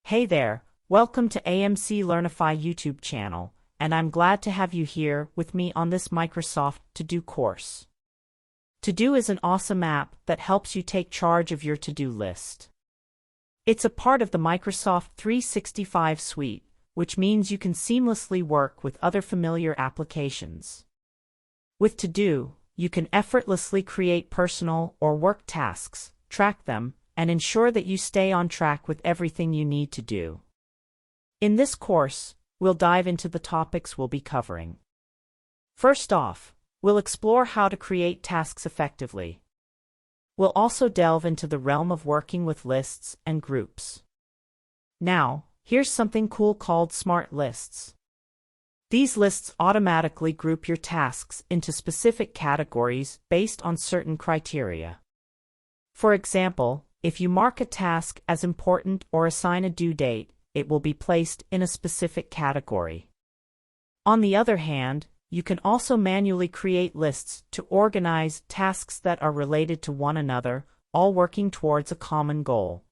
Hey there, welcome to AMC Learnify YouTube channel, and I'm glad to have you here with me on this Microsoft To-Do course. To-Do is an awesome app that helps you take charge of your to-do list. It's a part of the Microsoft 365 suite, which means you can seamlessly work with other familiar applications. With To-Do, you can effortlessly create personal or work tasks, track them, and ensure that you stay on track with everything you need to do. In this course, we'll dive into the topics we'll be covering. First off, we'll explore how to create tasks effectively. We'll also delve into the realm of working with lists and groups. Now, here's something cool called Smart Lists. These lists automatically group your tasks into specific categories based on certain criteria. For example, if you mark a task as important or assign a due date, it will be placed in a specific category. On the other hand, you can also manually create lists to organize tasks that are related to one another, all working towards a common goal.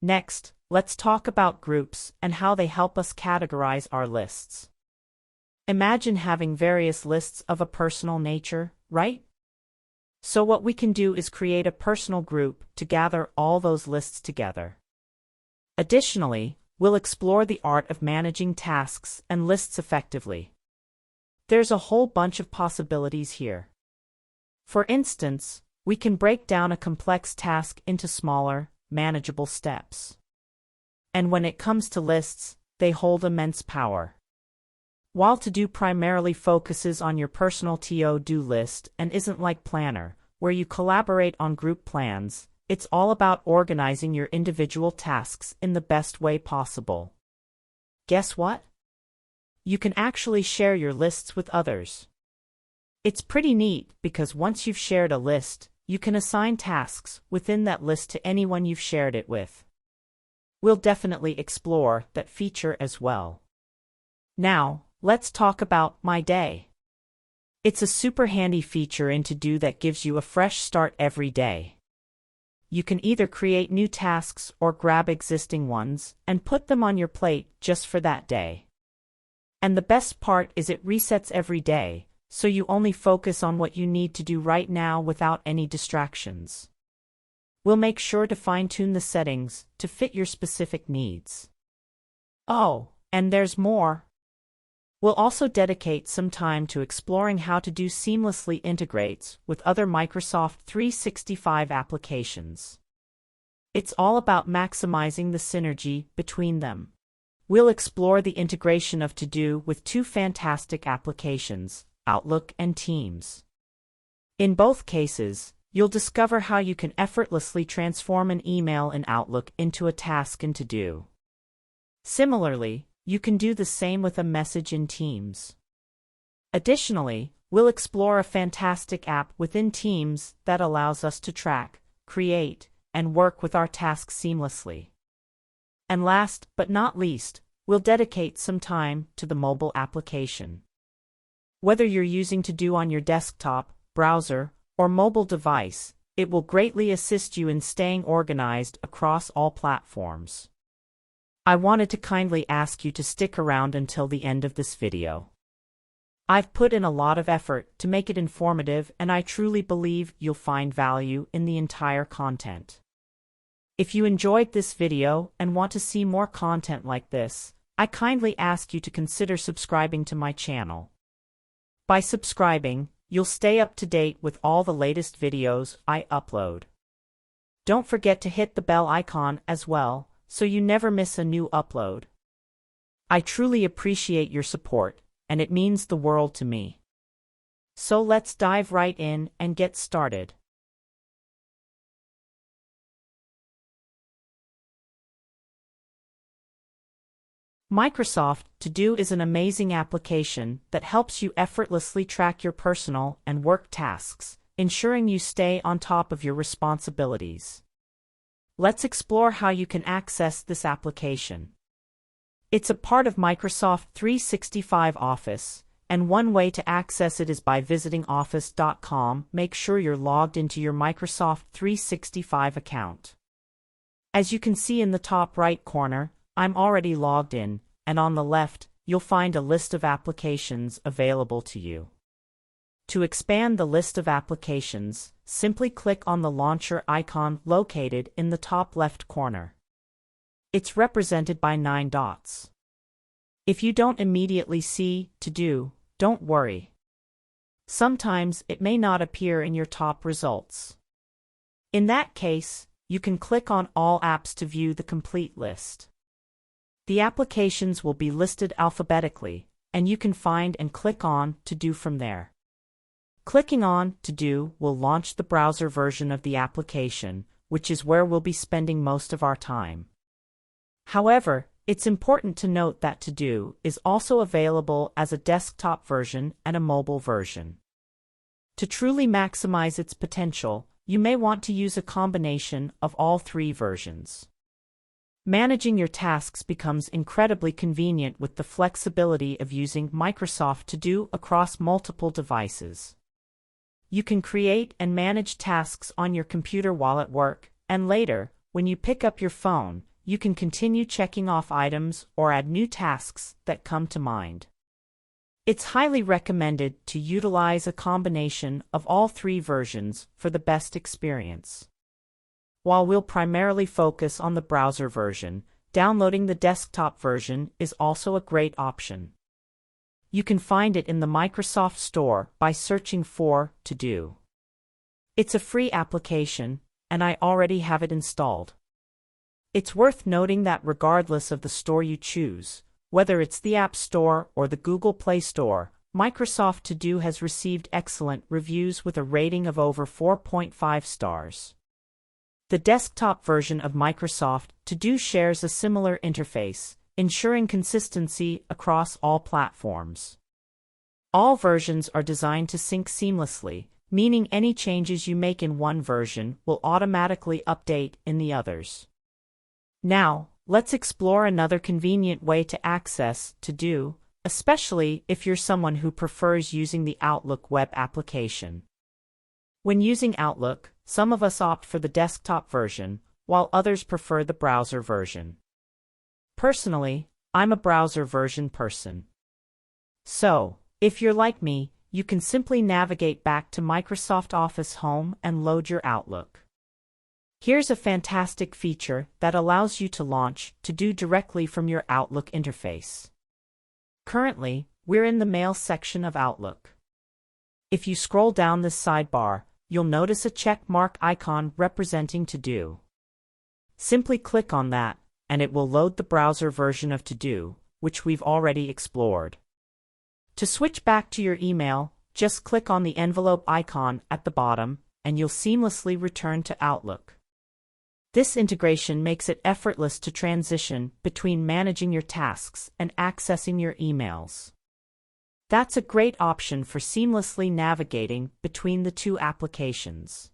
Next, let's talk about groups and how they help us categorize our lists. Imagine having various lists of a personal nature, right? So what we can do is create a personal group to gather all those lists together. Additionally, we'll explore the art of managing tasks and lists effectively. There's a whole bunch of possibilities here. For instance, we can break down a complex task into smaller, manageable steps. And when it comes to lists, they hold immense power. While To-Do primarily focuses on your personal to-do list and isn't like Planner, where you collaborate on group plans, it's all about organizing your individual tasks in the best way possible. Guess what? You can actually share your lists with others. It's pretty neat because once you've shared a list, you can assign tasks within that list to anyone you've shared it with. We'll definitely explore that feature as well. Now, let's talk about My Day. It's a super handy feature in To-Do that gives you a fresh start every day. You can either create new tasks or grab existing ones and put them on your plate just for that day. And the best part is it resets every day, so you only focus on what you need to do right now without any distractions. We'll make sure to fine-tune the settings to fit your specific needs. Oh, and there's more. We'll also dedicate some time to exploring how To-Do seamlessly integrates with other Microsoft 365 applications. It's all about maximizing the synergy between them. We'll explore the integration of To-Do with two fantastic applications, Outlook and Teams. In both cases, you'll discover how you can effortlessly transform an email in Outlook into a task in To-Do. Similarly, you can do the same with a message in Teams. Additionally, we'll explore a fantastic app within Teams that allows us to track, create, and work with our tasks seamlessly. And last but not least, we'll dedicate some time to the mobile application. Whether you're using To-Do on your desktop, browser, or mobile device, it will greatly assist you in staying organized across all platforms. I wanted to kindly ask you to stick around until the end of this video. I've put in a lot of effort to make it informative, and I truly believe you'll find value in the entire content. If you enjoyed this video and want to see more content like this, I kindly ask you to consider subscribing to my channel. By subscribing, you'll stay up to date with all the latest videos I upload. Don't forget to hit the bell icon as well, so you never miss a new upload. I truly appreciate your support, and it means the world to me. So let's dive right in and get started. Microsoft To-Do is an amazing application that helps you effortlessly track your personal and work tasks, ensuring you stay on top of your responsibilities. Let's explore how you can access this application. It's a part of Microsoft 365 Office, and one way to access it is by visiting office.com. Make sure you're logged into your Microsoft 365 account. As you can see in the top right corner, I'm already logged in, and on the left, you'll find a list of applications available to you. To expand the list of applications, simply click on the launcher icon located in the top left corner. It's represented by 9 dots. If you don't immediately see To Do, don't worry. Sometimes it may not appear in your top results. In that case, you can click on All Apps to view the complete list. The applications will be listed alphabetically, and you can find and click on To Do from there. Clicking on To Do will launch the browser version of the application, which is where we'll be spending most of our time. However, it's important to note that To Do is also available as a desktop version and a mobile version. To truly maximize its potential, you may want to use a combination of all 3 versions. Managing your tasks becomes incredibly convenient with the flexibility of using Microsoft To Do across multiple devices. You can create and manage tasks on your computer while at work, and later, when you pick up your phone, you can continue checking off items or add new tasks that come to mind. It's highly recommended to utilize a combination of all 3 versions for the best experience. While we'll primarily focus on the browser version, downloading the desktop version is also a great option. You can find it in the Microsoft Store by searching for To Do. It's a free application, and I already have it installed. It's worth noting that regardless of the store you choose, whether it's the App Store or the Google Play Store, Microsoft To Do has received excellent reviews with a rating of over 4.5 stars. The desktop version of Microsoft To Do shares a similar interface, ensuring consistency across all platforms. All versions are designed to sync seamlessly, meaning any changes you make in one version will automatically update in the others. Now, let's explore another convenient way to access To Do, especially if you're someone who prefers using the Outlook web application. When using Outlook, some of us opt for the desktop version, while others prefer the browser version. Personally, I'm a browser version person. So, if you're like me, you can simply navigate back to Microsoft Office Home and load your Outlook. Here's a fantastic feature that allows you to launch To Do directly from your Outlook interface. Currently, we're in the Mail section of Outlook. If you scroll down this sidebar, you'll notice a check mark icon representing To Do. Simply click on that, and it will load the browser version of To Do, which we've already explored. To switch back to your email, just click on the envelope icon at the bottom, and you'll seamlessly return to Outlook. This integration makes it effortless to transition between managing your tasks and accessing your emails. That's a great option for seamlessly navigating between the 2 applications.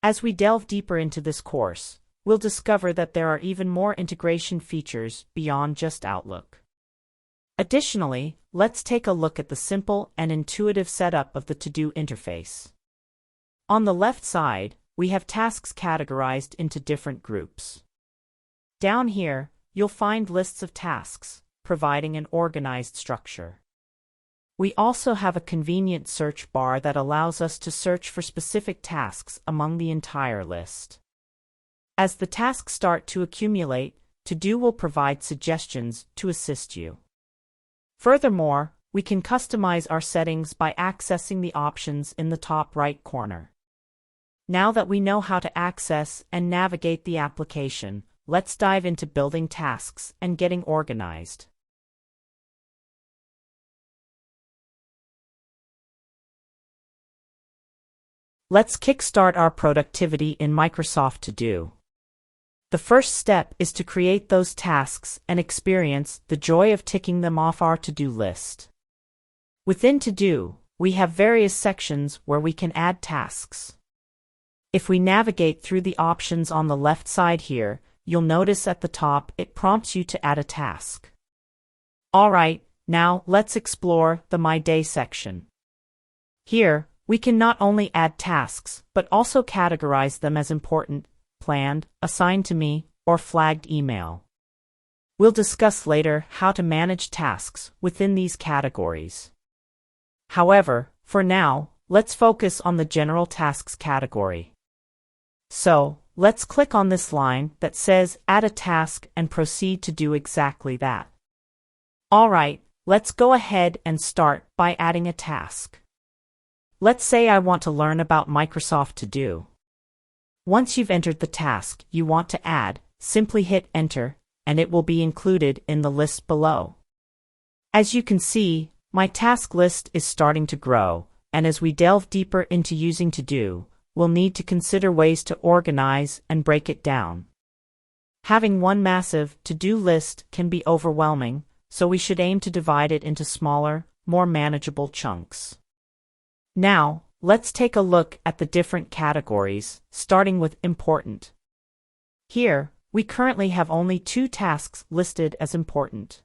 As we delve deeper into this course, we'll discover that there are even more integration features beyond just Outlook. Additionally, let's take a look at the simple and intuitive setup of the To Do interface. On the left side, we have tasks categorized into different groups. Down here, you'll find lists of tasks, providing an organized structure. We also have a convenient search bar that allows us to search for specific tasks among the entire list. As the tasks start to accumulate, To Do will provide suggestions to assist you. Furthermore, we can customize our settings by accessing the options in the top right corner. Now that we know how to access and navigate the application, let's dive into building tasks and getting organized. Let's kickstart our productivity in Microsoft To Do. The first step is to create those tasks and experience the joy of ticking them off our to-do list. Within To Do, we have various sections where we can add tasks. If we navigate through the options on the left side here, you'll notice at the top it prompts you to add a task. Alright, now let's explore the My Day section. Here, we can not only add tasks, but also categorize them as important, planned, assigned to me, or flagged email. We'll discuss later how to manage tasks within these categories. However, for now, let's focus on the general tasks category. So, let's click on this line that says Add a task and proceed to do exactly that. Alright, let's go ahead and start by adding a task. Let's say I want to learn about Microsoft To Do. Once you've entered the task you want to add, simply hit Enter, and it will be included in the list below. As you can see, my task list is starting to grow, and as we delve deeper into using To Do, we'll need to consider ways to organize and break it down. Having one massive to-do list can be overwhelming, so we should aim to divide it into smaller, more manageable chunks. Now, let's take a look at the different categories, starting with Important. Here, we currently have only 2 tasks listed as important.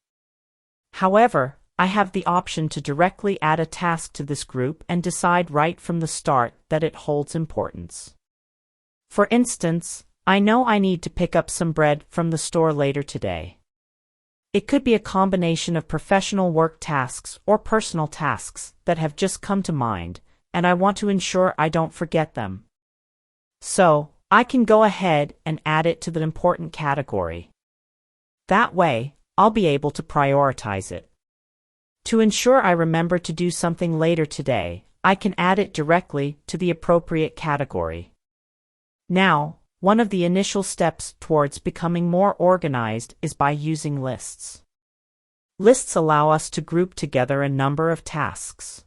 However, I have the option to directly add a task to this group and decide right from the start that it holds importance. For instance, I know I need to pick up some bread from the store later today. It could be a combination of professional work tasks or personal tasks that have just come to mind, and I want to ensure I don't forget them. So, I can go ahead and add it to the important category. That way, I'll be able to prioritize it. To ensure I remember to do something later today, I can add it directly to the appropriate category. Now, one of the initial steps towards becoming more organized is by using lists. Lists allow us to group together a number of tasks.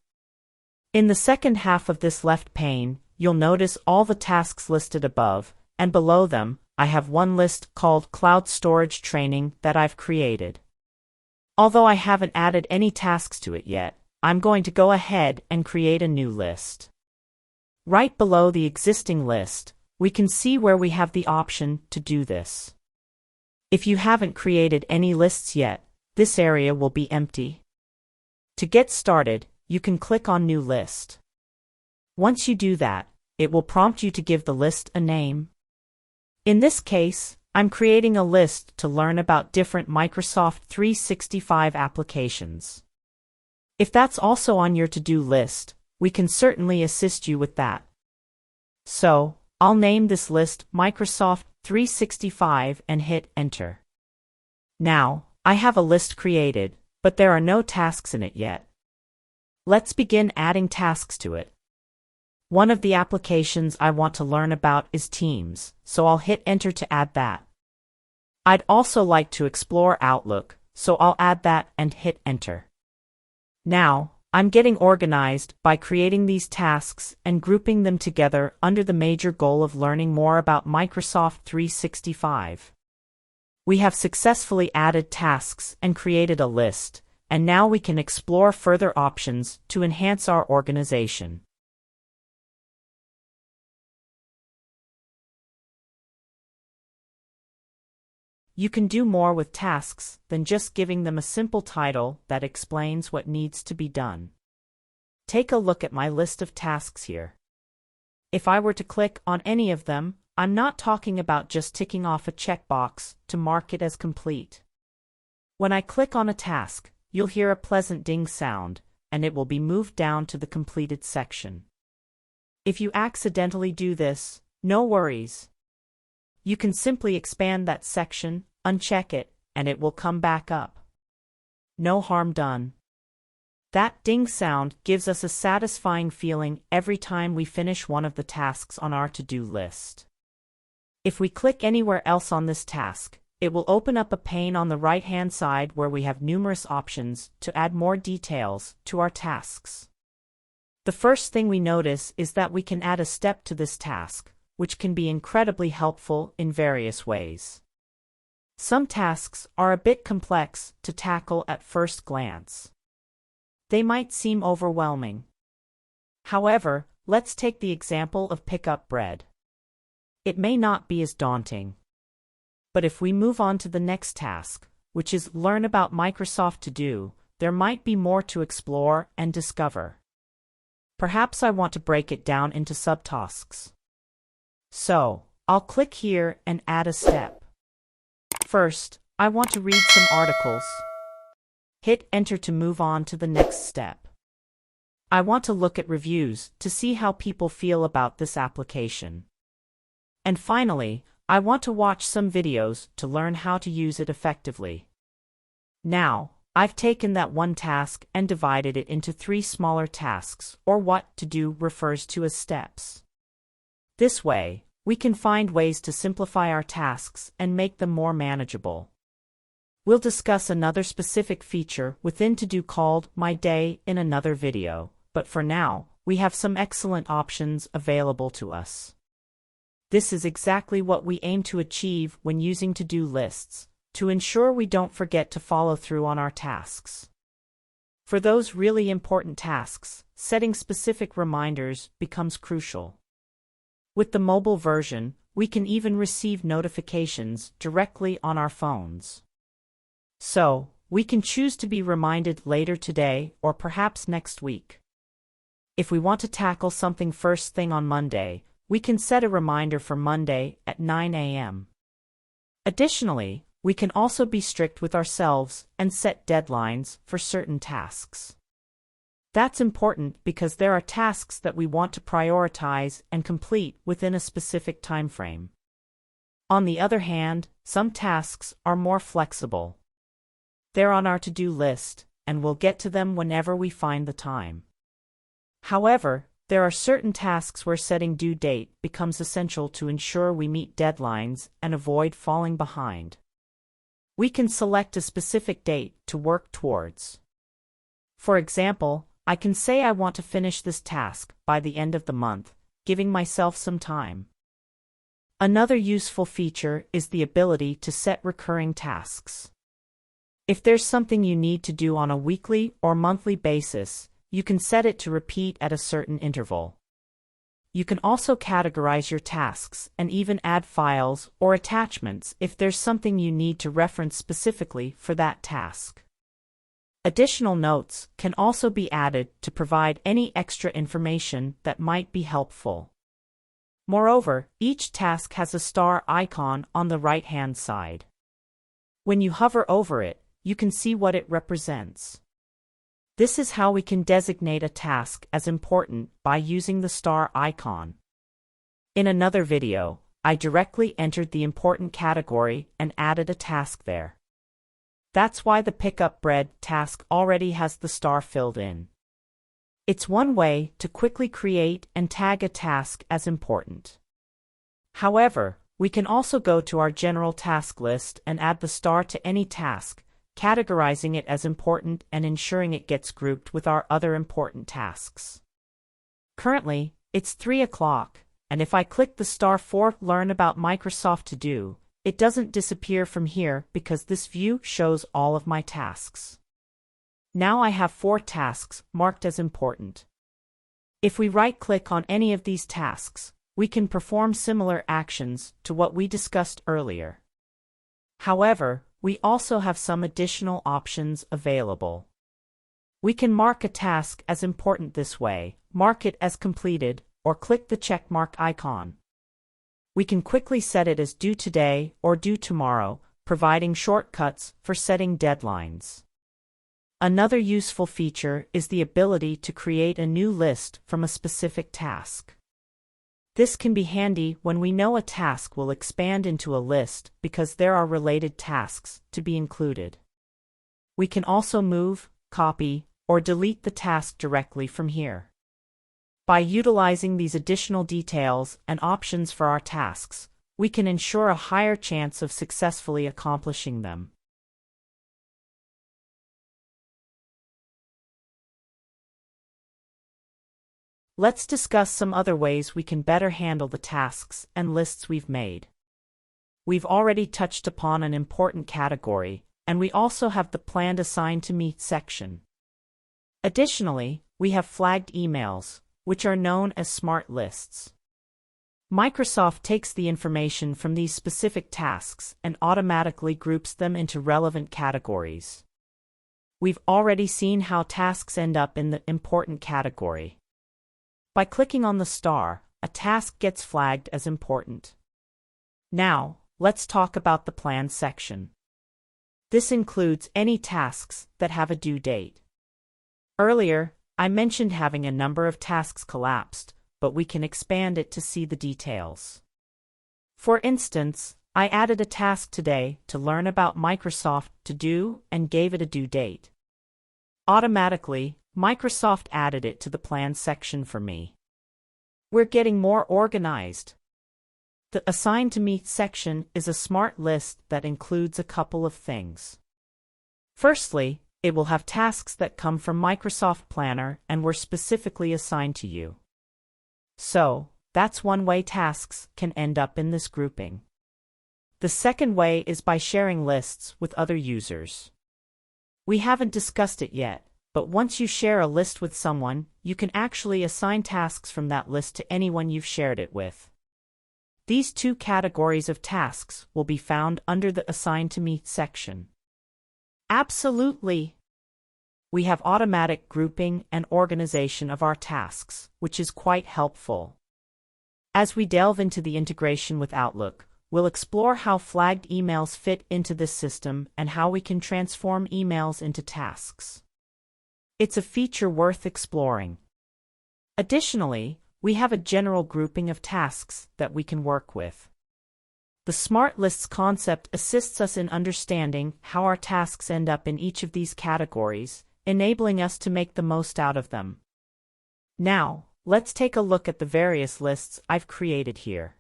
In the second half of this left pane, you'll notice all the tasks listed above, and below them, I have one list called Cloud Storage Training that I've created. Although I haven't added any tasks to it yet, I'm going to go ahead and create a new list. Right below the existing list, we can see where we have the option to do this. If you haven't created any lists yet, this area will be empty. To get started, you can click on New List. Once you do that, it will prompt you to give the list a name. In this case, I'm creating a list to learn about different Microsoft 365 applications. If that's also on your to-do list, we can certainly assist you with that. So, I'll name this list Microsoft 365 and hit Enter. Now, I have a list created, but there are no tasks in it yet. Let's begin adding tasks to it. One of the applications I want to learn about is Teams, so I'll hit Enter to add that. I'd also like to explore Outlook, so I'll add that and hit Enter. Now, I'm getting organized by creating these tasks and grouping them together under the major goal of learning more about Microsoft 365. We have successfully added tasks and created a list, and now we can explore further options to enhance our organization. You can do more with tasks than just giving them a simple title that explains what needs to be done. Take a look at my list of tasks here. If I were to click on any of them, I'm not talking about just ticking off a checkbox to mark it as complete. When I click on a task, you'll hear a pleasant ding sound, and it will be moved down to the completed section. If you accidentally do this, no worries. You can simply expand that section, uncheck it, and it will come back up. No harm done. That ding sound gives us a satisfying feeling every time we finish one of the tasks on our to-do list. If we click anywhere else on this task, it will open up a pane on the right-hand side where we have numerous options to add more details to our tasks. The first thing we notice is that we can add a step to this task, which can be incredibly helpful in various ways. Some tasks are a bit complex to tackle at first glance. They might seem overwhelming. However, let's take the example of pick up bread. It may not be as daunting. But if we move on to the next task, which is learn about Microsoft To Do, there might be more to explore and discover. Perhaps I want to break it down into subtasks. So, I'll click here and add a step. First, I want to read some articles. Hit Enter to move on to the next step. I want to look at reviews to see how people feel about this application. And finally, I want to watch some videos to learn how to use it effectively. Now, I've taken that one task and divided it into 3 smaller tasks, or what to do refers to as steps. This way, we can find ways to simplify our tasks and make them more manageable. We'll discuss another specific feature within To Do called My Day in another video, but for now, we have some excellent options available to us. This is exactly what we aim to achieve when using to-do lists, to ensure we don't forget to follow through on our tasks. For those really important tasks, setting specific reminders becomes crucial. With the mobile version, we can even receive notifications directly on our phones. So, we can choose to be reminded later today or perhaps next week. If we want to tackle something first thing on Monday, we can set a reminder for Monday at 9 a.m. Additionally, we can also be strict with ourselves and set deadlines for certain tasks. That's important because there are tasks that we want to prioritize and complete within a specific time frame. On the other hand, some tasks are more flexible. They're on our to-do list, and we'll get to them whenever we find the time. However, there are certain tasks where setting due date becomes essential to ensure we meet deadlines and avoid falling behind. We can select a specific date to work towards. For example, I can say I want to finish this task by the end of the month, giving myself some time. Another useful feature is the ability to set recurring tasks. If there's something you need to do on a weekly or monthly basis, you can set it to repeat at a certain interval. You can also categorize your tasks and even add files or attachments if there's something you need to reference specifically for that task. Additional notes can also be added to provide any extra information that might be helpful. Moreover, each task has a star icon on the right-hand side. When you hover over it, you can see what it represents. This is how we can designate a task as important by using the star icon. In another video, I directly entered the important category and added a task there. That's why the pick up bread task already has the star filled in. It's one way to quickly create and tag a task as important. However, we can also go to our general task list and add the star to any task, categorizing it as important and ensuring it gets grouped with our other important tasks. Currently, it's 3 o'clock, and if I click the star for Learn about Microsoft To Do, it doesn't disappear from here because this view shows all of my tasks. Now I have 4 tasks marked as important. If we right-click on any of these tasks, we can perform similar actions to what we discussed earlier. However, we also have some additional options available. We can mark a task as important this way, mark it as completed, or click the check mark icon. We can quickly set it as due today or due tomorrow, providing shortcuts for setting deadlines. Another useful feature is the ability to create a new list from a specific task. This can be handy when we know a task will expand into a list because there are related tasks to be included. We can also move, copy, or delete the task directly from here. By utilizing these additional details and options for our tasks, we can ensure a higher chance of successfully accomplishing them. Let's discuss some other ways we can better handle the tasks and lists we've made. We've already touched upon an important category, and we also have the Planned Assigned to Me section. Additionally, we have flagged emails, which are known as smart lists. Microsoft takes the information from these specific tasks and automatically groups them into relevant categories. We've already seen how tasks end up in the important category. By clicking on the star, a task gets flagged as important. Now, let's talk about the Planned section. This includes any tasks that have a due date. Earlier, I mentioned having a number of tasks collapsed, but we can expand it to see the details. For instance, I added a task today to learn about Microsoft To Do and gave it a due date. Automatically, Microsoft added it to the plans section for me. We're getting more organized. The Assigned to Me section is a smart list that includes a couple of things. Firstly, it will have tasks that come from Microsoft Planner and were specifically assigned to you. So, that's one way tasks can end up in this grouping. The second way is by sharing lists with other users. We haven't discussed it yet, but once you share a list with someone, you can actually assign tasks from that list to anyone you've shared it with. These two categories of tasks will be found under the Assigned to Me section. Absolutely! We have automatic grouping and organization of our tasks, which is quite helpful. As we delve into the integration with Outlook, we'll explore how flagged emails fit into this system and how we can transform emails into tasks. It's a feature worth exploring. Additionally, we have a general grouping of tasks that we can work with. The Smart Lists concept assists us in understanding how our tasks end up in each of these categories, enabling us to make the most out of them. Now, let's take a look at the various lists I've created here.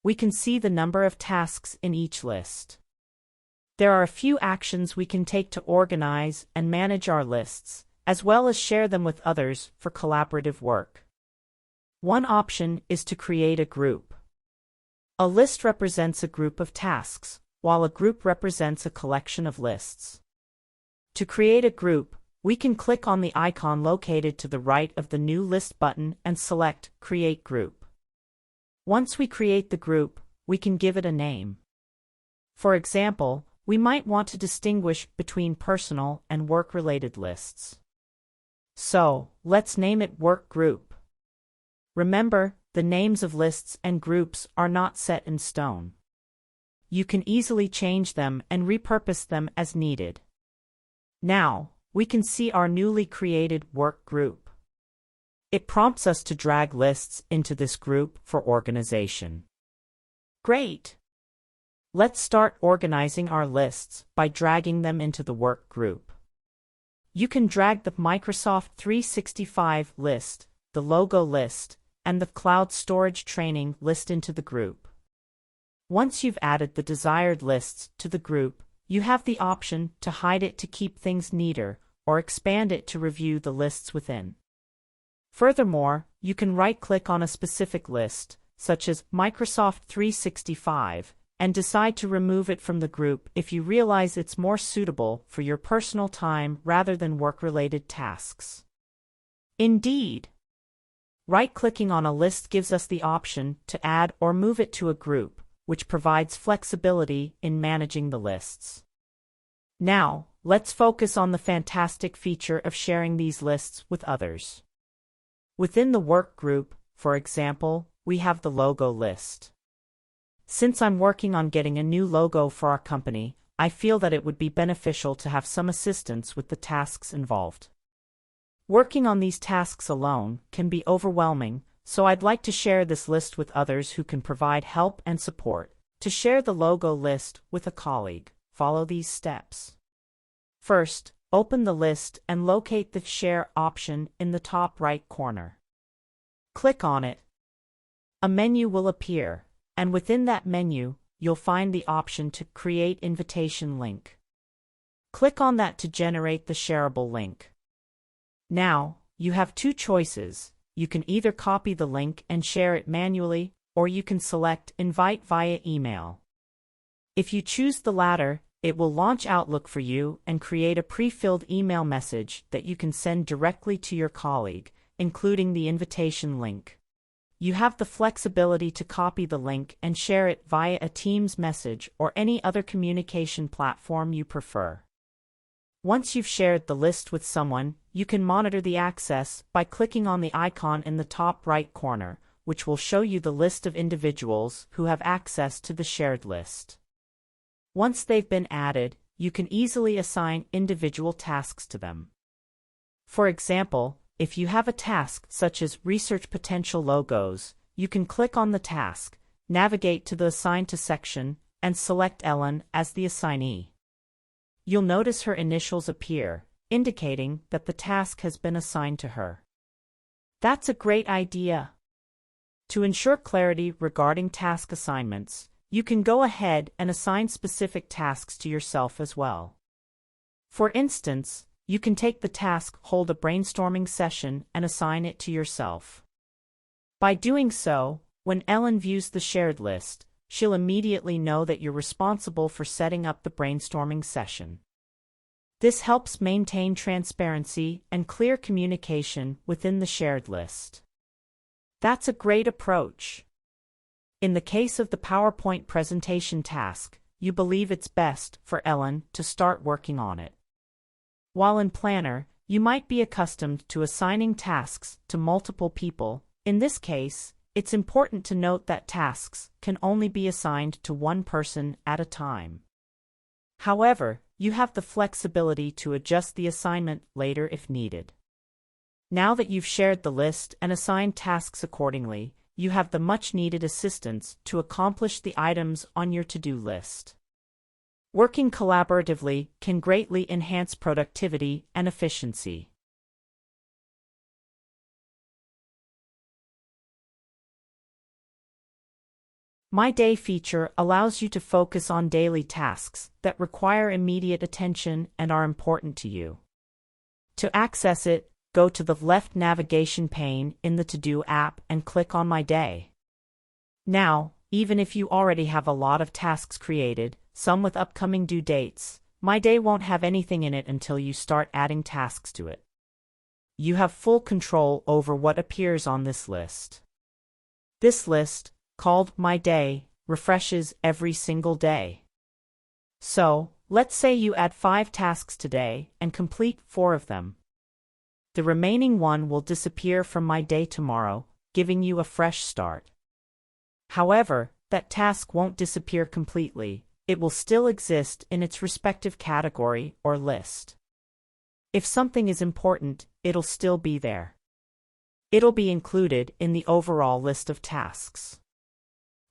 We can see the number of tasks in each list. There are a few actions we can take to organize and manage our lists, as well as share them with others for collaborative work. One option is to create a group. A list represents a group of tasks, while a group represents a collection of lists. To create a group, we can click on the icon located to the right of the New List button and select Create Group. Once we create the group, we can give it a name. For example, we might want to distinguish between personal and work-related lists. So, let's name it Work Group. Remember, the names of lists and groups are not set in stone. You can easily change them and repurpose them as needed. Now, we can see our newly created work group. It prompts us to drag lists into this group for organization. Great! Let's start organizing our lists by dragging them into the work group. You can drag the Microsoft 365 list, the logo list, and the cloud storage training list into the group. Once you've added the desired lists to the group, you have the option to hide it to keep things neater, or expand it to review the lists within. Furthermore, you can right-click on a specific list, such as Microsoft 365, and decide to remove it from the group if you realize it's more suitable for your personal time rather than work-related tasks. Indeed! Right-clicking on a list gives us the option to add or move it to a group, which provides flexibility in managing the lists. Now, let's focus on the fantastic feature of sharing these lists with others. Within the work group, for example, we have the logo list. Since I'm working on getting a new logo for our company, I feel that it would be beneficial to have some assistance with the tasks involved. Working on these tasks alone can be overwhelming, so I'd like to share this list with others who can provide help and support. To share the logo list with a colleague, follow these steps. First, open the list and locate the Share option in the top right corner. Click on it. A menu will appear, and within that menu, you'll find the option to Create Invitation Link. Click on that to generate the shareable link. Now, you have two choices. You can either copy the link and share it manually, or you can select Invite via email. If you choose the latter, it will launch Outlook for you and create a pre-filled email message that you can send directly to your colleague, including the invitation link. You have the flexibility to copy the link and share it via a Teams message or any other communication platform you prefer. Once you've shared the list with someone, you can monitor the access by clicking on the icon in the top right corner, which will show you the list of individuals who have access to the shared list. Once they've been added, you can easily assign individual tasks to them. For example, if you have a task such as research potential logos, you can click on the task, navigate to the Assign to section, and select Ellen as the assignee. You'll notice her initials appear, indicating that the task has been assigned to her. That's a great idea. To ensure clarity regarding task assignments, you can go ahead and assign specific tasks to yourself as well. For instance, you can take the task Hold a brainstorming session and assign it to yourself. By doing so, when Ellen views the shared list, she'll immediately know that you're responsible for setting up the brainstorming session. This helps maintain transparency and clear communication within the shared list. That's a great approach. In the case of the PowerPoint presentation task, you believe it's best for Ellen to start working on it. While in Planner, you might be accustomed to assigning tasks to multiple people. In this case, it's important to note that tasks can only be assigned to one person at a time. However, you have the flexibility to adjust the assignment later if needed. Now that you've shared the list and assigned tasks accordingly, you have the much-needed assistance to accomplish the items on your to-do list. Working collaboratively can greatly enhance productivity and efficiency. My Day feature allows you to focus on daily tasks that require immediate attention and are important to you. To access it, go to the left navigation pane in the To-Do app and click on My Day. Now, even if you already have a lot of tasks created, some with upcoming due dates, My Day won't have anything in it until you start adding tasks to it. You have full control over what appears on this list. This list, called My Day, refreshes every single day. So, let's say you add 5 tasks today and complete 4 of them. The remaining one will disappear from My Day tomorrow, giving you a fresh start. However, that task won't disappear completely. It will still exist in its respective category or list. If something is important, it'll still be there. It'll be included in the overall list of tasks.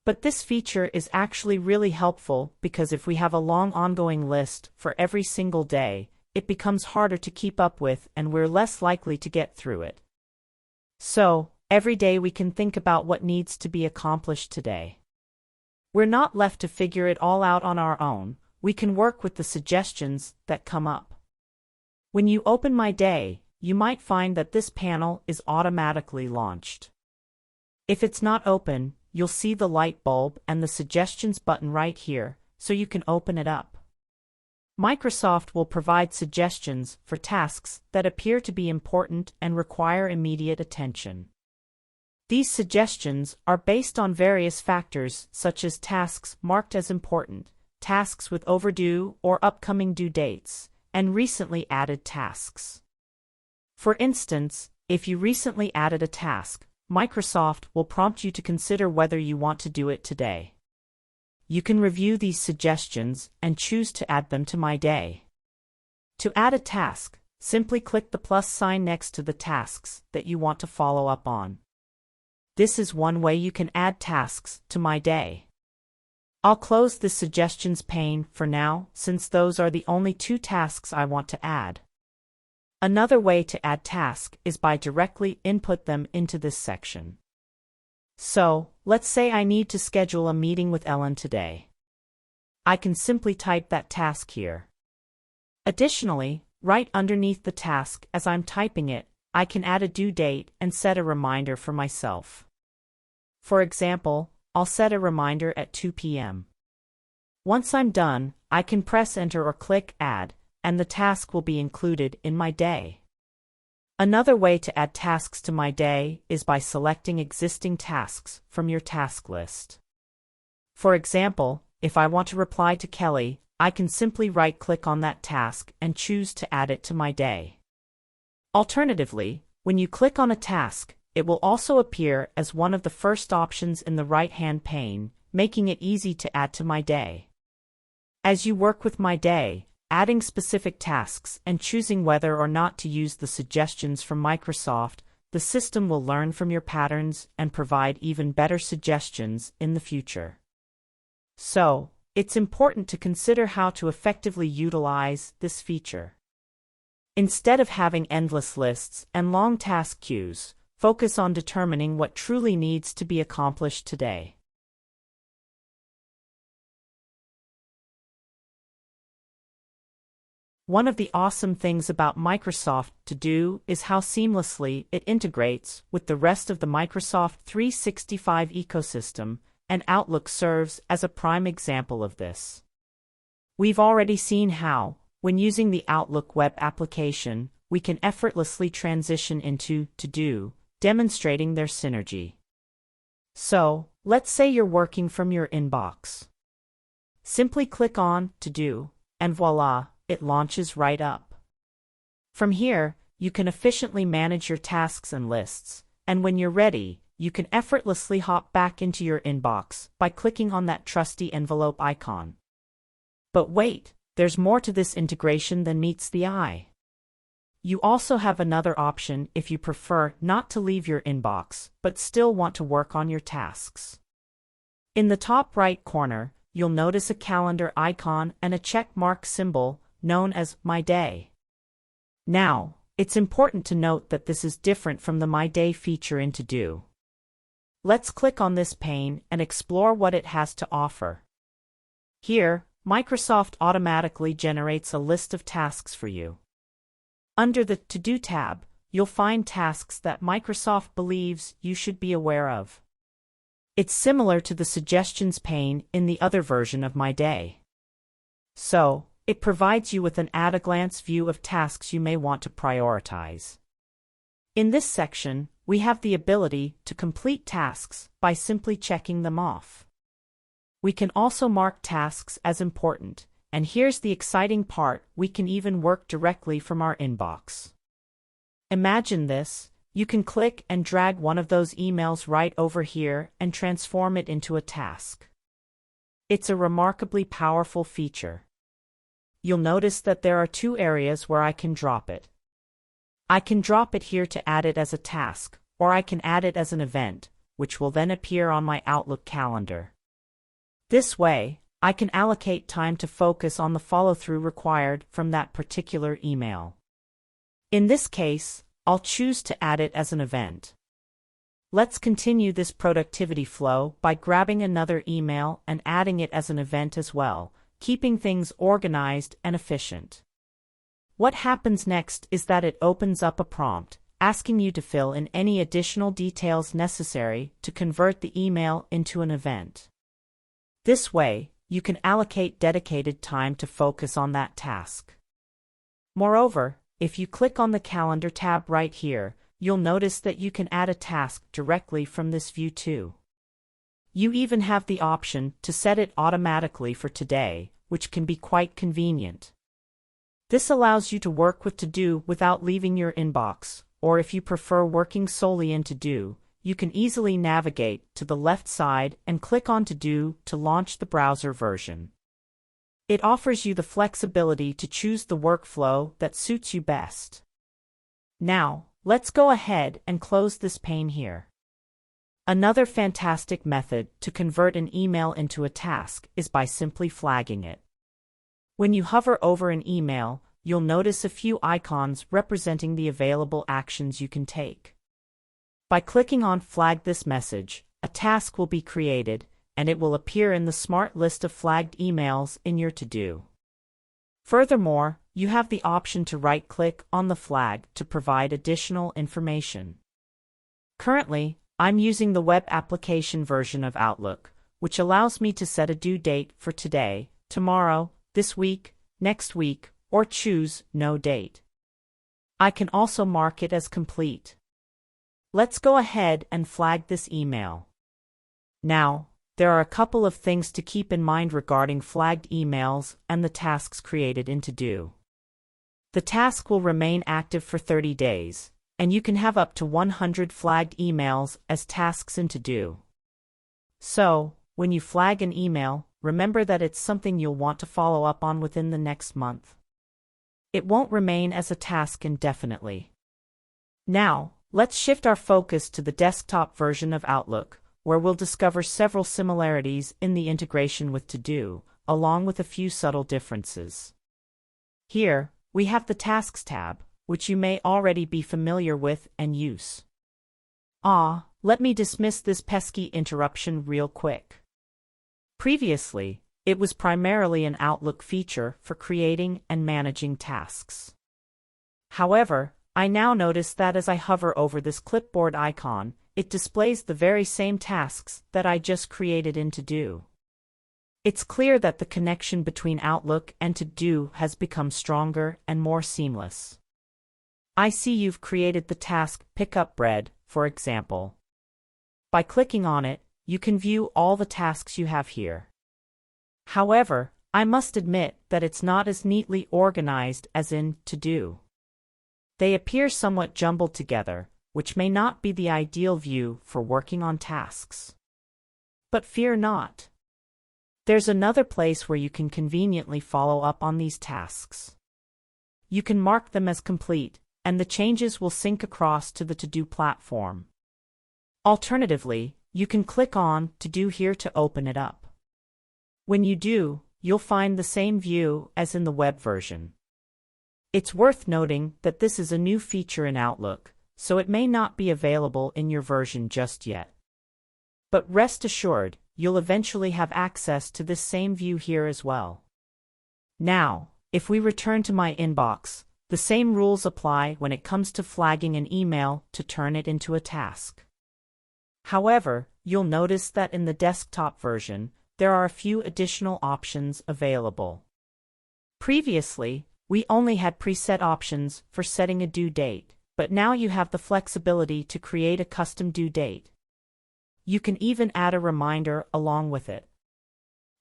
But this feature is actually really helpful because if we have a long ongoing list for every single day, it becomes harder to keep up with and we're less likely to get through it. So, every day we can think about what needs to be accomplished today. We're not left to figure it all out on our own, we can work with the suggestions that come up. When you open My Day, you might find that this panel is automatically launched. If it's not open, you'll see the light bulb and the Suggestions button right here, so you can open it up. Microsoft will provide suggestions for tasks that appear to be important and require immediate attention. These suggestions are based on various factors such as tasks marked as important, tasks with overdue or upcoming due dates, and recently added tasks. For instance, if you recently added a task, Microsoft will prompt you to consider whether you want to do it today. You can review these suggestions and choose to add them to My Day. To add a task, simply click the plus sign next to the tasks that you want to follow up on. This is one way you can add tasks to My Day. I'll close the Suggestions pane for now, since those are the only 2 tasks I want to add. Another way to add tasks is by directly input them into this section. So, let's say I need to schedule a meeting with Ellen today. I can simply type that task here. Additionally, right underneath the task as I'm typing it, I can add a due date and set a reminder for myself. For example, I'll set a reminder at 2 p.m. Once I'm done, I can press Enter or click Add, and the task will be included in My Day. Another way to add tasks to My Day is by selecting existing tasks from your task list. For example, if I want to reply to Kelly, I can simply right-click on that task and choose to add it to My Day. Alternatively, when you click on a task, it will also appear as one of the first options in the right-hand pane, making it easy to add to My Day. As you work with My Day, adding specific tasks and choosing whether or not to use the suggestions from Microsoft, the system will learn from your patterns and provide even better suggestions in the future. So, it's important to consider how to effectively utilize this feature. Instead of having endless lists and long task queues, focus on determining what truly needs to be accomplished today. One of the awesome things about Microsoft To Do is how seamlessly it integrates with the rest of the Microsoft 365 ecosystem, and Outlook serves as a prime example of this. We've already seen how, when using the Outlook web application, we can effortlessly transition into To Do, demonstrating their synergy. So, let's say you're working from your inbox. Simply click on To Do, and voila, it launches right up. From here, you can efficiently manage your tasks and lists, and when you're ready, you can effortlessly hop back into your inbox by clicking on that trusty envelope icon. But wait, there's more to this integration than meets the eye. You also have another option if you prefer not to leave your inbox, but still want to work on your tasks. In the top right corner, you'll notice a calendar icon and a check mark symbol, known as My Day. Now, it's important to note that this is different from the My Day feature in To Do. Let's click on this pane and explore what it has to offer. Here, Microsoft automatically generates a list of tasks for you. Under the To Do tab, you'll find tasks that Microsoft believes you should be aware of. It's similar to the Suggestions pane in the other version of My Day. So, it provides you with an at-a-glance view of tasks you may want to prioritize. In this section, we have the ability to complete tasks by simply checking them off. We can also mark tasks as important, and here's the exciting part: we can even work directly from our inbox. Imagine this: you can click and drag one of those emails right over here and transform it into a task. It's a remarkably powerful feature. You'll notice that there are two areas where I can drop it. I can drop it here to add it as a task, or I can add it as an event, which will then appear on my Outlook calendar. This way, I can allocate time to focus on the follow-through required from that particular email. In this case, I'll choose to add it as an event. Let's continue this productivity flow by grabbing another email and adding it as an event as well, keeping things organized and efficient. What happens next is that it opens up a prompt, asking you to fill in any additional details necessary to convert the email into an event. This way, you can allocate dedicated time to focus on that task. Moreover, if you click on the Calendar tab right here, you'll notice that you can add a task directly from this view too. You even have the option to set it automatically for today, which can be quite convenient. This allows you to work with To Do without leaving your inbox, or if you prefer working solely in To Do, you can easily navigate to the left side and click on To Do to launch the browser version. It offers you the flexibility to choose the workflow that suits you best. Now, let's go ahead and close this pane here. Another fantastic method to convert an email into a task is by simply flagging it. When you hover over an email, you'll notice a few icons representing the available actions you can take. By clicking on Flag this message, a task will be created, and it will appear in the smart list of flagged emails in your To Do. Furthermore, you have the option to right-click on the flag to provide additional information. Currently, I'm using the web application version of Outlook, which allows me to set a due date for today, tomorrow, this week, next week, or choose no date. I can also mark it as complete. Let's go ahead and flag this email. Now, there are a couple of things to keep in mind regarding flagged emails and the tasks created in To Do. The task will remain active for 30 days, and you can have up to 100 flagged emails as tasks in To Do. So, when you flag an email, remember that it's something you'll want to follow up on within the next month. It won't remain as a task indefinitely. Now, let's shift our focus to the desktop version of Outlook, where we'll discover several similarities in the integration with To Do, along with a few subtle differences. Here, we have the Tasks tab, which you may already be familiar with and use. Let me dismiss this pesky interruption real quick. Previously, it was primarily an Outlook feature for creating and managing tasks. However, I now notice that as I hover over this clipboard icon, it displays the very same tasks that I just created in To Do. It's clear that the connection between Outlook and To Do has become stronger and more seamless. I see you've created the task Pick Up Bread, for example. By clicking on it, you can view all the tasks you have here. However, I must admit that it's not as neatly organized as in To Do. They appear somewhat jumbled together, which may not be the ideal view for working on tasks. But fear not. There's another place where you can conveniently follow up on these tasks. You can mark them as complete, and the changes will sync across to the To Do platform. Alternatively, you can click on To Do here to open it up. When you do, you'll find the same view as in the web version. It's worth noting that this is a new feature in Outlook, so it may not be available in your version just yet. But rest assured, you'll eventually have access to this same view here as well. Now, if we return to my inbox, the same rules apply when it comes to flagging an email to turn it into a task. However, you'll notice that in the desktop version, there are a few additional options available. Previously, we only had preset options for setting a due date, but now you have the flexibility to create a custom due date. You can even add a reminder along with it.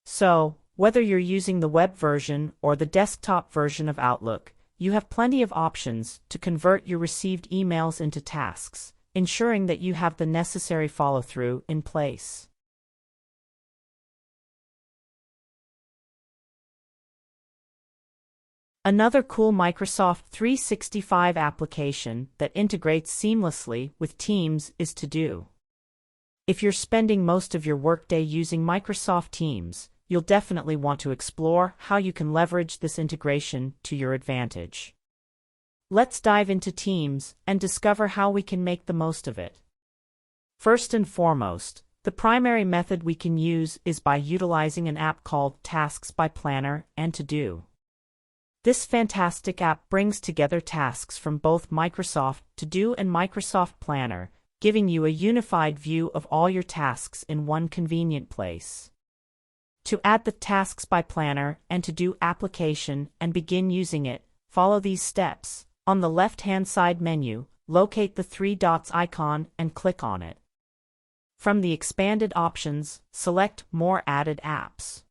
So, whether you're using the web version or the desktop version of Outlook, you have plenty of options to convert your received emails into tasks, ensuring that you have the necessary follow-through in place. Another cool Microsoft 365 application that integrates seamlessly with Teams is To Do. If you're spending most of your workday using Microsoft Teams, you'll definitely want to explore how you can leverage this integration to your advantage. Let's dive into Teams and discover how we can make the most of it. First and foremost, the primary method we can use is by utilizing an app called Tasks by Planner and To Do. This fantastic app brings together tasks from both Microsoft To Do and Microsoft Planner, giving you a unified view of all your tasks in one convenient place. To add the Tasks by Planner and To Do application and begin using it, follow these steps. On the left-hand side menu, locate the three dots icon and click on it. From the expanded options, select More Added Apps.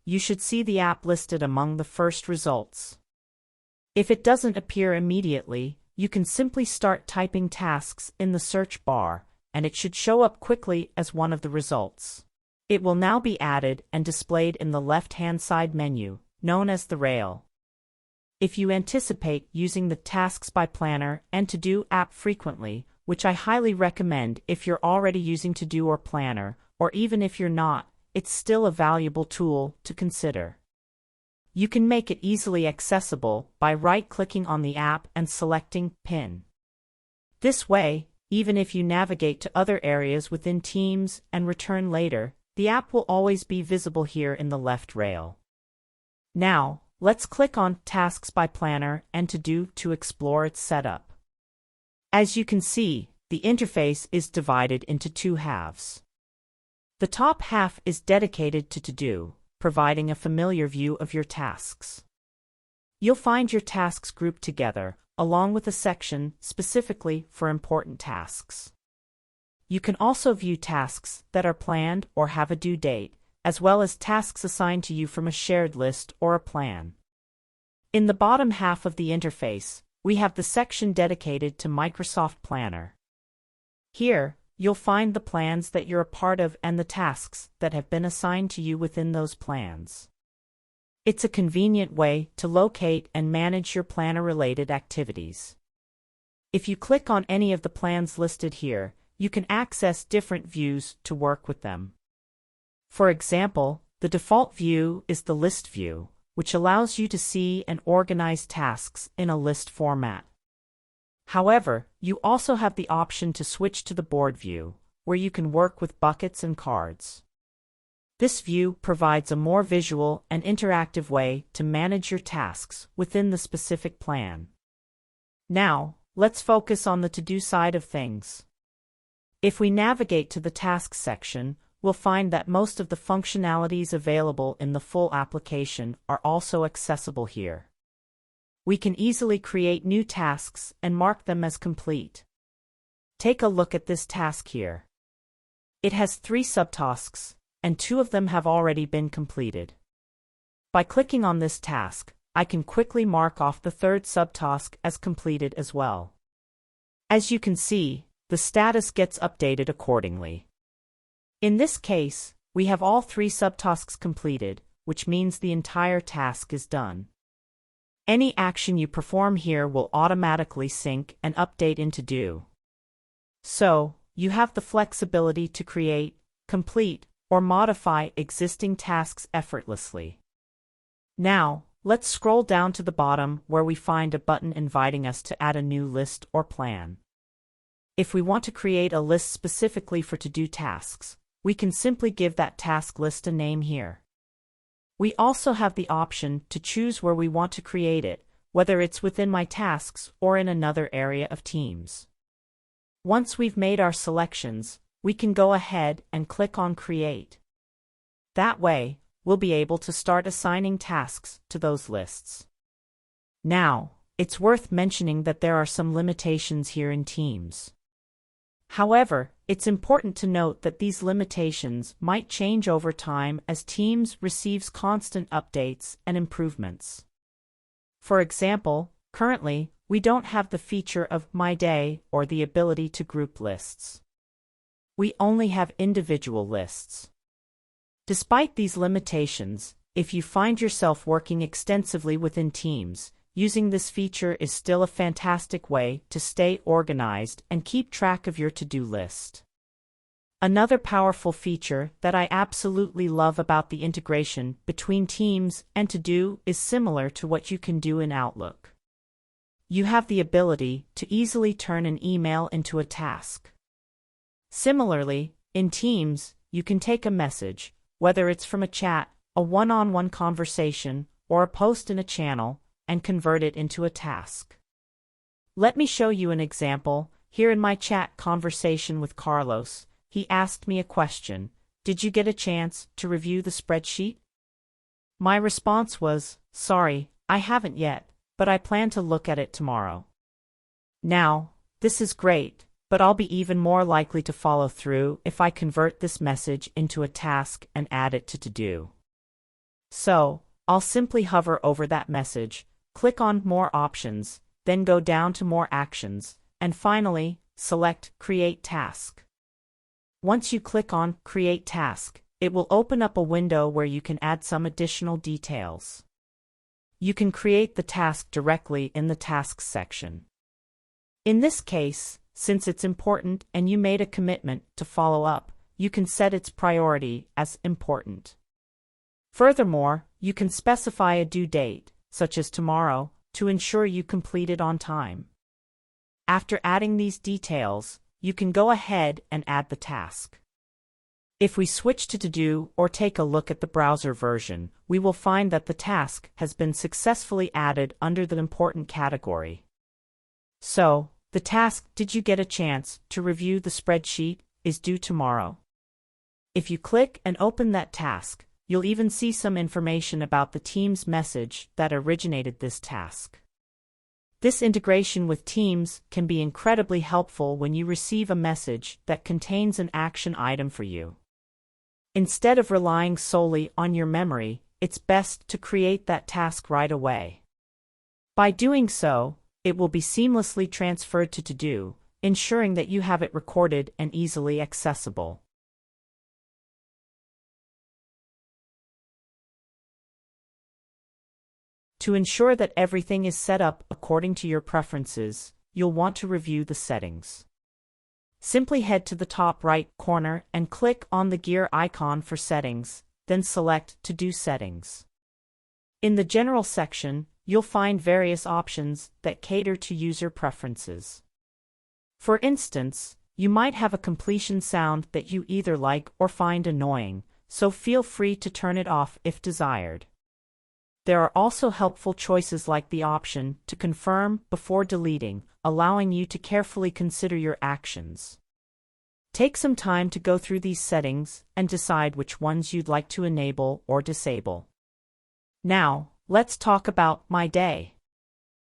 You should see the app listed among the first results. If it doesn't appear immediately, you can simply start typing tasks in the search bar, and it should show up quickly as one of the results. It will now be added and displayed in the left-hand side menu, known as the rail. If you anticipate using the Tasks by Planner and To Do app frequently, which I highly recommend if you're already using To Do or Planner, or even if you're not, it's still a valuable tool to consider. You can make it easily accessible by right-clicking on the app and selecting Pin. This way, even if you navigate to other areas within Teams and return later, the app will always be visible here in the left rail. Now, let's click on Tasks by Planner and To Do to explore its setup. As you can see, the interface is divided into two halves. The top half is dedicated to To Do, providing a familiar view of your tasks. You'll find your tasks grouped together, along with a section specifically for important tasks. You can also view tasks that are planned or have a due date, as well as tasks assigned to you from a shared list or a plan. In the bottom half of the interface, we have the section dedicated to Microsoft Planner. Here, you'll find the plans that you're a part of and the tasks that have been assigned to you within those plans. It's a convenient way to locate and manage your planner-related activities. If you click on any of the plans listed here, you can access different views to work with them. For example, the default view is the list view, which allows you to see and organize tasks in a list format. However, you also have the option to switch to the board view, where you can work with buckets and cards. This view provides a more visual and interactive way to manage your tasks within the specific plan. Now, let's focus on the to-do side of things. If we navigate to the Tasks section, we'll find that most of the functionalities available in the full application are also accessible here. We can easily create new tasks and mark them as complete. Take a look at this task here. It has 3 subtasks, and 2 of them have already been completed. By clicking on this task, I can quickly mark off the 3rd subtask as completed as well. As you can see, the status gets updated accordingly. In this case, we have all 3 subtasks completed, which means the entire task is done. Any action you perform here will automatically sync and update into Do. So, you have the flexibility to create, complete, or modify existing tasks effortlessly. Now, let's scroll down to the bottom where we find a button inviting us to add a new list or plan. If we want to create a list specifically for to-do tasks, we can simply give that task list a name here. We also have the option to choose where we want to create it, whether it's within My Tasks or in another area of Teams. Once we've made our selections, we can go ahead and click on Create. That way, we'll be able to start assigning tasks to those lists. Now, it's worth mentioning that there are some limitations here in Teams. However, it's important to note that these limitations might change over time as Teams receives constant updates and improvements. For example, currently, we don't have the feature of My Day or the ability to group lists. We only have individual lists. Despite these limitations, if you find yourself working extensively within Teams, using this feature is still a fantastic way to stay organized and keep track of your to-do list. Another powerful feature that I absolutely love about the integration between Teams and To-Do is similar to what you can do in Outlook. You have the ability to easily turn an email into a task. Similarly, in Teams, you can take a message, whether it's from a chat, a one-on-one conversation, or a post in a channel, and convert it into a task. Let me show you an example. Here in my chat conversation with Carlos, he asked me a question: "Did you get a chance to review the spreadsheet?" My response was, "Sorry, I haven't yet, but I plan to look at it tomorrow." Now, this is great, but I'll be even more likely to follow through if I convert this message into a task and add it to To-Do. So, I'll simply hover over that message, click on More Options, then go down to More Actions, and finally, select Create Task. Once you click on Create Task, it will open up a window where you can add some additional details. You can create the task directly in the Tasks section. In this case, since it's important and you made a commitment to follow up, you can set its priority as important. Furthermore, you can specify a due date, such as tomorrow, to ensure you complete it on time. After adding these details, you can go ahead and add the task. If we switch to To-Do or take a look at the browser version, we will find that the task has been successfully added under the important category. So, the task "Did you get a chance to review the spreadsheet?" is due tomorrow. If you click and open that task, you'll even see some information about the Teams message that originated this task. This integration with Teams can be incredibly helpful when you receive a message that contains an action item for you. Instead of relying solely on your memory, it's best to create that task right away. By doing so, it will be seamlessly transferred to To-Do, ensuring that you have it recorded and easily accessible. To ensure that everything is set up according to your preferences, you'll want to review the settings. Simply head to the top right corner and click on the gear icon for settings, then select To Do Settings. In the General section, you'll find various options that cater to user preferences. For instance, you might have a completion sound that you either like or find annoying, so feel free to turn it off if desired. There are also helpful choices like the option to confirm before deleting, allowing you to carefully consider your actions. Take some time to go through these settings and decide which ones you'd like to enable or disable. Now, let's talk about My Day.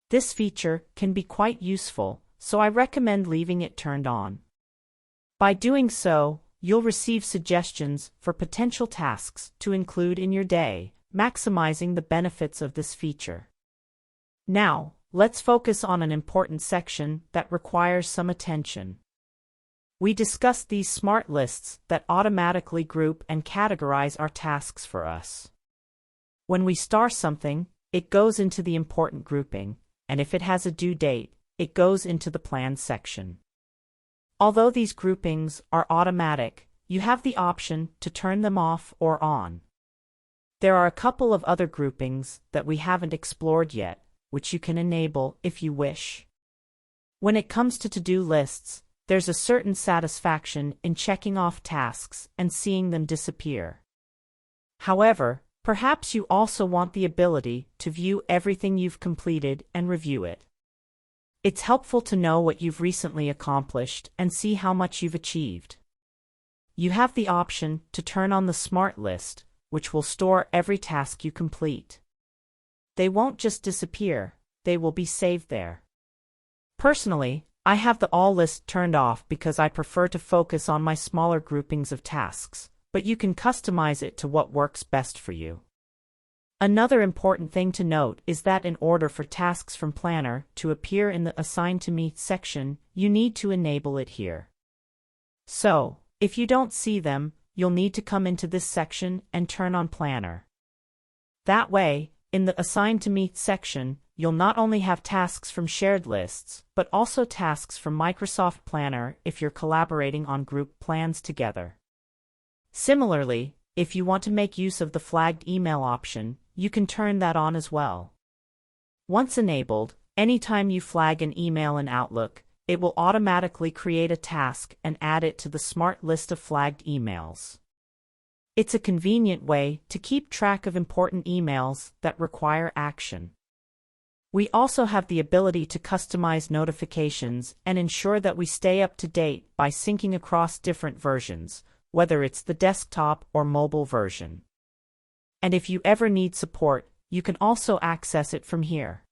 This feature can be quite useful, so I recommend leaving it turned on. By doing so, you'll receive suggestions for potential tasks to include in your day, maximizing the benefits of this feature. Now, let's focus on an important section that requires some attention. We discussed these smart lists that automatically group and categorize our tasks for us. When we star something, it goes into the important grouping, and if it has a due date, it goes into the planned section. Although these groupings are automatic, you have the option to turn them off or on. There are a couple of other groupings that we haven't explored yet, which you can enable if you wish. When it comes to to-do lists, there's a certain satisfaction in checking off tasks and seeing them disappear. However, perhaps you also want the ability to view everything you've completed and review it. It's helpful to know what you've recently accomplished and see how much you've achieved. You have the option to turn on the Smart List, which will store every task you complete. They won't just disappear, they will be saved there. Personally, I have the All list turned off because I prefer to focus on my smaller groupings of tasks, but you can customize it to what works best for you. Another important thing to note is that in order for tasks from Planner to appear in the Assigned to Me section, you need to enable it here. So, if you don't see them, you'll need to come into this section and turn on Planner. That way, in the Assigned to Me section, you'll not only have tasks from shared lists, but also tasks from Microsoft Planner if you're collaborating on group plans together. Similarly, if you want to make use of the flagged email option, you can turn that on as well. Once enabled, anytime you flag an email in Outlook, it will automatically create a task and add it to the smart list of flagged emails. It's a convenient way to keep track of important emails that require action. We also have the ability to customize notifications and ensure that we stay up to date by syncing across different versions, whether it's the desktop or mobile version. And if you ever need support, you can also access it from here.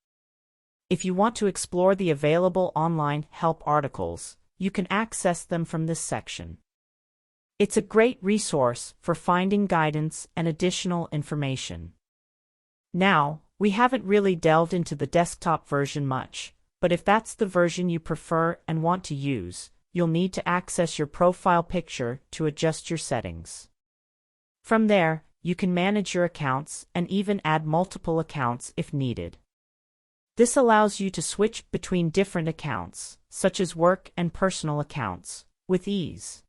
If you want to explore the available online help articles, you can access them from this section. It's a great resource for finding guidance and additional information. Now, we haven't really delved into the desktop version much, but if that's the version you prefer and want to use, you'll need to access your profile picture to adjust your settings. From there, you can manage your accounts and even add multiple accounts if needed. This allows you to switch between different accounts, such as work and personal accounts, with ease.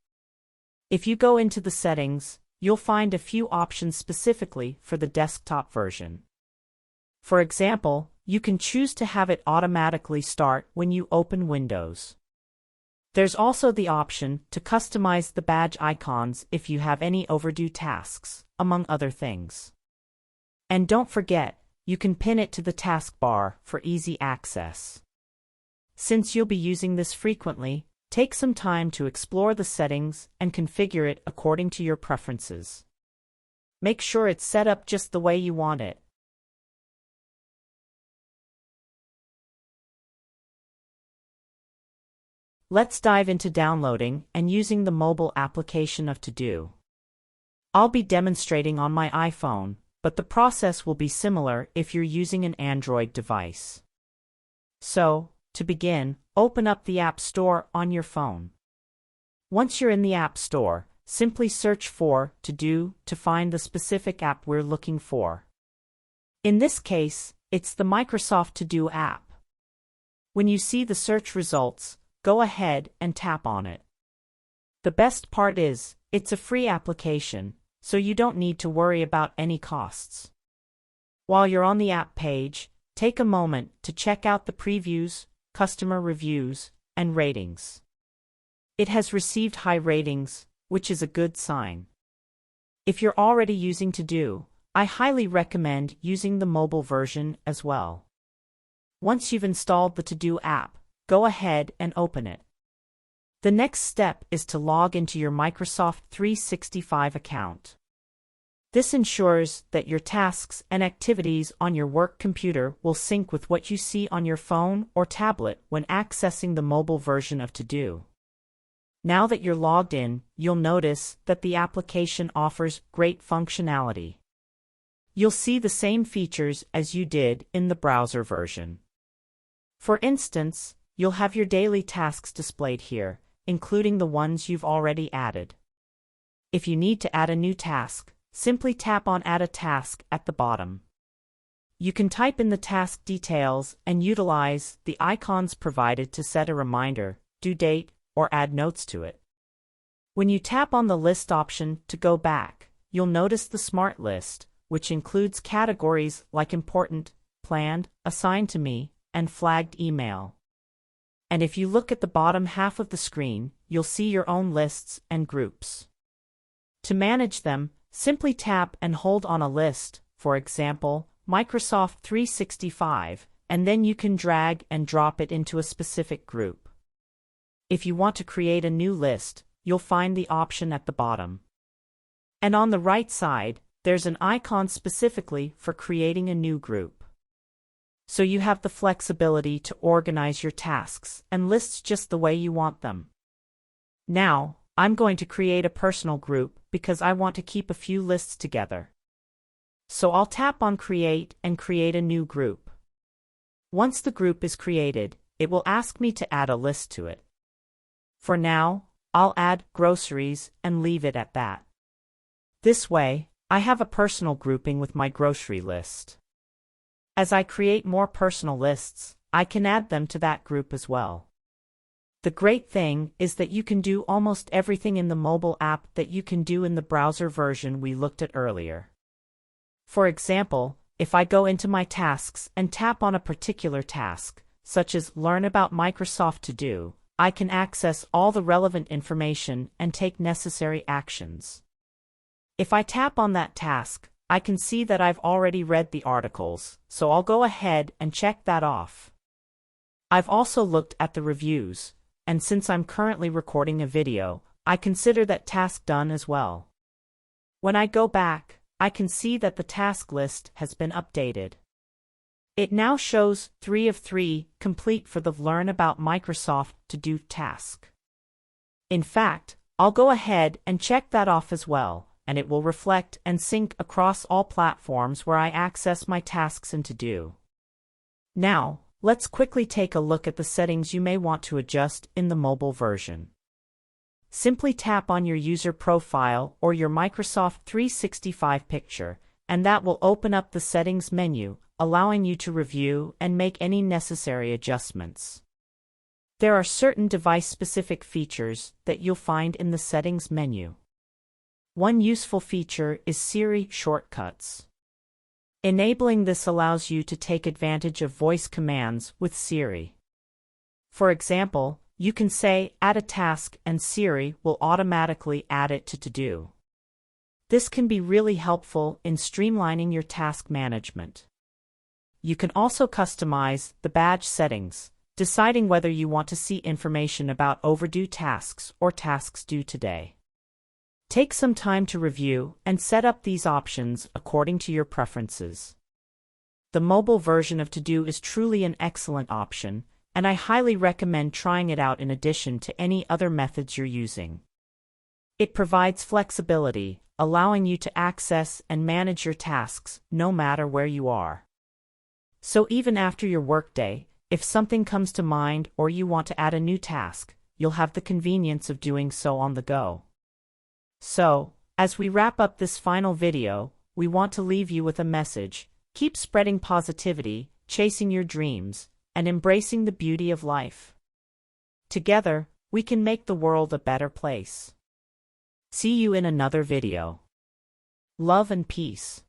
If you go into the settings, you'll find a few options specifically for the desktop version. For example, you can choose to have it automatically start when you open Windows. There's also the option to customize the badge icons if you have any overdue tasks, among other things. And don't forget, you can pin it to the taskbar for easy access. Since you'll be using this frequently, take some time to explore the settings and configure it according to your preferences. Make sure it's set up just the way you want it. Let's dive into downloading and using the mobile application of To Do. I'll be demonstrating on my iPhone, but the process will be similar if you're using an Android device. So, to begin, open up the App Store on your phone. Once you're in the App Store, simply search for To Do to find the specific app we're looking for. In this case, It's the Microsoft To Do app. When you see the search results, go ahead and tap on it. The best part is, it's a free application, so you don't need to worry about any costs. While you're on the app page, take a moment to check out the previews, customer reviews, and ratings. It has received high ratings, which is a good sign. If you're already using To Do, I highly recommend using the mobile version as well. Once you've installed the To Do app, go ahead and open it. The next step is to log into your Microsoft 365 account. This ensures that your tasks and activities on your work computer will sync with what you see on your phone or tablet when accessing the mobile version of To Do. Now that you're logged in, you'll notice that the application offers great functionality. You'll see the same features as you did in the browser version. For instance, you'll have your daily tasks displayed here, including the ones you've already added. If you need to add a new task, simply tap on Add a Task at the bottom. You can type in the task details and utilize the icons provided to set a reminder, due date, or add notes to it. When you tap on the list option to go back, you'll notice the Smart List, which includes categories like Important, Planned, Assigned to Me, and Flagged Email. And if you look at the bottom half of the screen, you'll see your own lists and groups. To manage them, simply tap and hold on a list, for example, Microsoft 365, and then you can drag and drop it into a specific group. If you want to create a new list, you'll find the option at the bottom. And on the right side, there's an icon specifically for creating a new group. So you have the flexibility to organize your tasks and lists just the way you want them. Now, I'm going to create a personal group because I want to keep a few lists together. So I'll tap on Create and create a new group. Once the group is created, it will ask me to add a list to it. For now, I'll add groceries and leave it at that. This way, I have a personal grouping with my grocery list. As I create more personal lists, I can add them to that group as well. The great thing is that you can do almost everything in the mobile app that you can do in the browser version we looked at earlier. For example, if I go into my tasks and tap on a particular task, such as Learn about Microsoft To Do, I can access all the relevant information and take necessary actions. If I tap on that task, I can see that I've already read the articles, so I'll go ahead and check that off. I've also looked at the reviews, and since I'm currently recording a video, I consider that task done as well. When I go back, I can see that the task list has been updated. It now shows 3 of 3 complete for the Learn about Microsoft To Do task. In fact, I'll go ahead and check that off as well, and it will reflect and sync across all platforms where I access my tasks in To Do. Now, let's quickly take a look at the settings you may want to adjust in the mobile version. Simply tap on your user profile or your Microsoft 365 picture, and that will open up the settings menu, allowing you to review and make any necessary adjustments. There are certain device-specific features that you'll find in the settings menu. One useful feature is Siri shortcuts. Enabling this allows you to take advantage of voice commands with Siri. For example, you can say, "Add a task," and Siri will automatically add it to To Do. This can be really helpful in streamlining your task management. You can also customize the badge settings, deciding whether you want to see information about overdue tasks or tasks due today. Take some time to review and set up these options according to your preferences. The mobile version of To Do is truly an excellent option, and I highly recommend trying it out in addition to any other methods you're using. It provides flexibility, allowing you to access and manage your tasks no matter where you are. So even after your workday, if something comes to mind or you want to add a new task, you'll have the convenience of doing so on the go. So, as we wrap up this final video, we want to leave you with a message: Keep spreading positivity, chasing your dreams, and embracing the beauty of life. Together, we can make the world a better place. See you in another video. Love and peace.